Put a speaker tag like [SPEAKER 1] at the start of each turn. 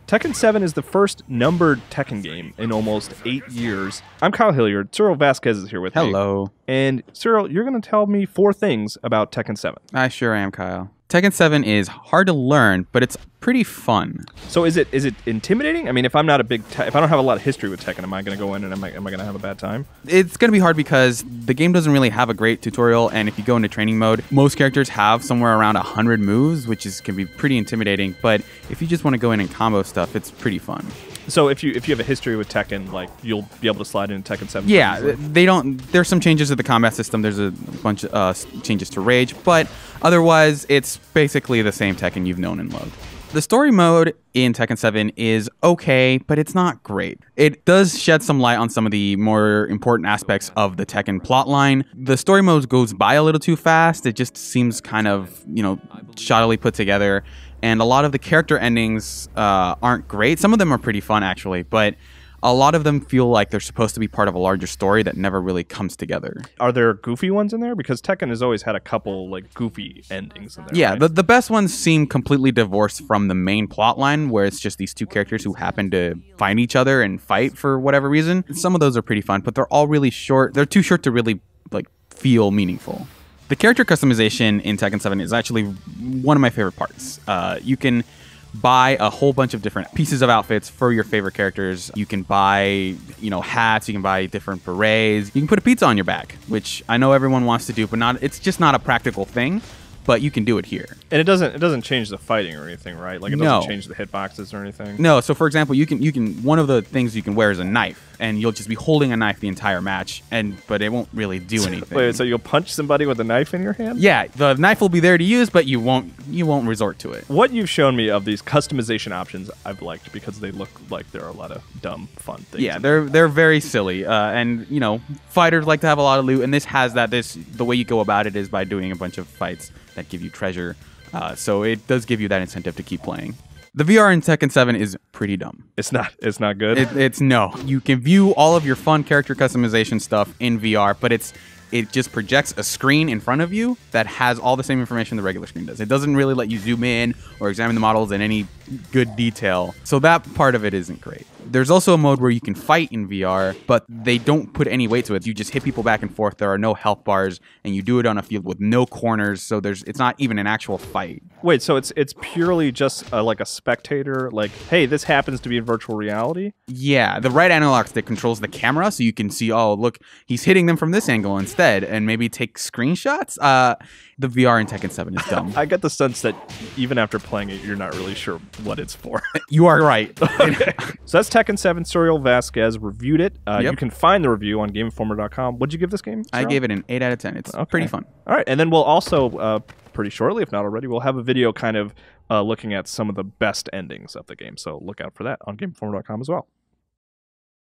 [SPEAKER 1] Tekken 7 is the first numbered Tekken game in almost 8 years. I'm Kyle Hilliard. Suriel Vasquez is here with me.
[SPEAKER 2] Hello.
[SPEAKER 1] And Suriel, you're going to tell me 4 things about Tekken 7.
[SPEAKER 2] I sure am, Kyle. Tekken 7 is hard to learn, but it's pretty fun.
[SPEAKER 1] So is it intimidating? I mean, if I'm not a big if I don't have a lot of history with Tekken, am I going to go in and am I going to have a bad time?
[SPEAKER 2] It's going to be hard because the game doesn't really have a great tutorial, and if you go into training mode, most characters have somewhere around 100 moves, which can be pretty intimidating. But if you just want to go in and combo stuff, it's pretty fun.
[SPEAKER 1] So if you have a history with Tekken, like you'll be able to slide into Tekken 7.
[SPEAKER 2] Yeah, they don't. There's some changes to the combat system. There's a bunch of changes to Rage, but otherwise, it's basically the same Tekken you've known and loved. The story mode in Tekken 7 is okay, but it's not great. It does shed some light on some of the more important aspects of the Tekken plotline. The story mode goes by a little too fast. It just seems kind of, shoddily put together. And a lot of the character endings aren't great. Some of them are pretty fun, actually, but a lot of them feel like they're supposed to be part of a larger story that never really comes together.
[SPEAKER 1] Are there goofy ones in there? Because Tekken has always had a couple like goofy endings in there.
[SPEAKER 2] Yeah,
[SPEAKER 1] right?
[SPEAKER 2] the best ones seem completely divorced from the main plot line, where it's just these two characters who happen to find each other and fight for whatever reason. Some of those are pretty fun, but they're all really short. They're too short to really feel meaningful. The character customization in Tekken 7 is actually one of my favorite parts. You can buy a whole bunch of different pieces of outfits for your favorite characters. You can buy, hats. You can buy different berets. You can put a pizza on your back, which I know everyone wants to do, but it's just not a practical thing. But you can do it here.
[SPEAKER 1] And it doesn't change the fighting or anything, right? Like it doesn't change the hitboxes or anything.
[SPEAKER 2] No. So for example, you can one of the things you can wear is a knife, and you'll just be holding a knife the entire match, but it won't really do anything.
[SPEAKER 1] Wait, so you'll punch somebody with a knife in your hand?
[SPEAKER 2] Yeah, the knife will be there to use, but you won't resort to it.
[SPEAKER 1] What you've shown me of these customization options, I've liked because they look like there are a lot of dumb, fun things.
[SPEAKER 2] Yeah, they're very silly, and fighters like to have a lot of loot, and this has that. The way you go about it is by doing a bunch of fights that give you treasure, so it does give you that incentive to keep playing. The VR in Tekken 7 is pretty dumb.
[SPEAKER 1] It's not good.
[SPEAKER 2] It's no. You can view all of your fun character customization stuff in VR, but it just projects a screen in front of you that has all the same information the regular screen does. It doesn't really let you zoom in or examine the models in any good detail. So that part of it isn't great. There's also a mode where you can fight in VR, but they don't put any weight to it. You just hit people back and forth. There are no health bars, and you do it on a field with no corners, so it's not even an actual fight.
[SPEAKER 1] Wait, so it's purely just like a spectator, like, hey, this happens to be in virtual reality?
[SPEAKER 2] Yeah, the right analog stick controls the camera, so you can see, oh, look, he's hitting them from this angle instead, and maybe take screenshots. The VR in Tekken 7 is dumb.
[SPEAKER 1] I get the sense that even after playing it, you're not really sure what it's for.
[SPEAKER 2] You are right.
[SPEAKER 1] Okay. So that's Tekken 7. Suriel Vasquez reviewed it.
[SPEAKER 2] Yep.
[SPEAKER 1] You can find the review on GameInformer.com. What'd you give this game, Suriel?
[SPEAKER 2] I gave it an 8 out of 10. It's pretty fun.
[SPEAKER 1] All right, and then we'll also, pretty shortly, if not already, we'll have a video kind of looking at some of the best endings of the game. So look out for that on GameInformer.com as well.